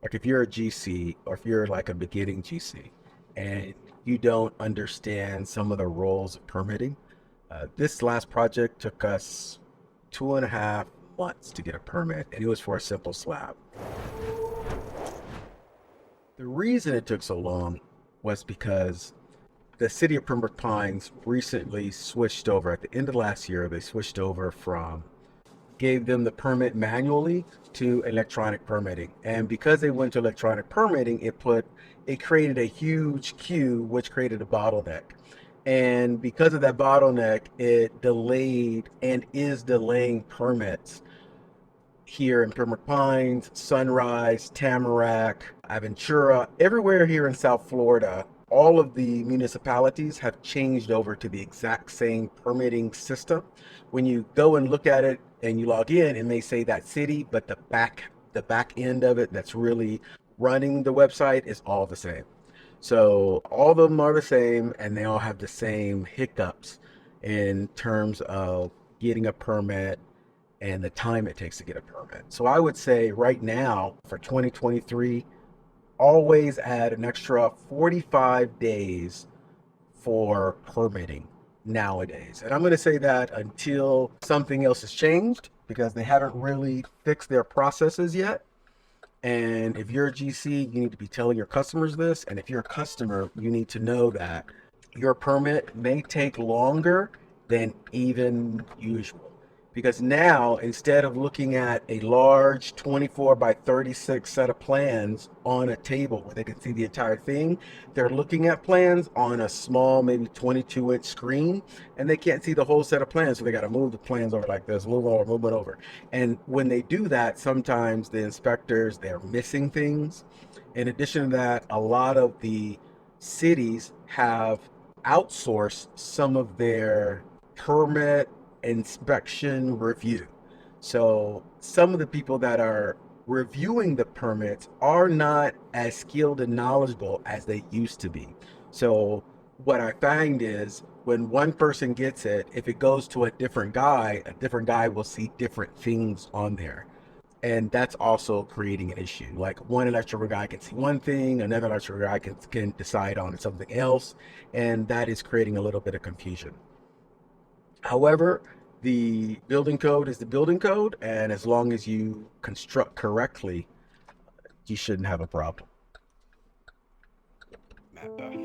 like if you're a GC or if you're like a beginning GC and you don't understand some of the roles of permitting, this last project took us 2.5 months to get a permit, and it was for a simple slab. The reason it took so long was because the city of Pembroke Pines recently switched over at the end of last year. They switched over from gave them the permit manually to electronic permitting. And because they went to electronic permitting, it created a huge queue, which created a bottleneck. And because of that bottleneck, it delayed and is delaying permits here in Pembroke Pines, Sunrise, Tamarack, Aventura, everywhere here in South Florida. All of the municipalities have changed over to the exact same permitting system. When you go and look at it and you log in, it may say that city, but the back end of it that's really running the website is all the same. So all of them are the same, and they all have the same hiccups in terms of getting a permit and the time it takes to get a permit. So I would say right now for 2023, always add an extra 45 days for permitting nowadays. And I'm going to say that until something else has changed, because they haven't really fixed their processes yet. And if you're a GC, you need to be telling your customers this. And if you're a customer, you need to know that your permit may take longer than even usual. Because now, instead of looking at a large 24 by 36 set of plans on a table where they can see the entire thing, they're looking at plans on a small, maybe 22-inch screen, and they can't see the whole set of plans. So they got to move the plans over like this, move it over. And when they do that, sometimes the inspectors, they're missing things. In addition to that, a lot of the cities have outsourced some of their permit inspection review. So some of the people that are reviewing the permits are not as skilled and knowledgeable as they used to be. So what I find is when one person gets it, if it goes to a different guy will see different things on there. And that's also creating an issue. Like one electrical guy can see one thing, another electrical guy can decide on something else, and that is creating a little bit of confusion. However, the building code is the building code, and as long as you construct correctly, you shouldn't have a problem. MattBeth.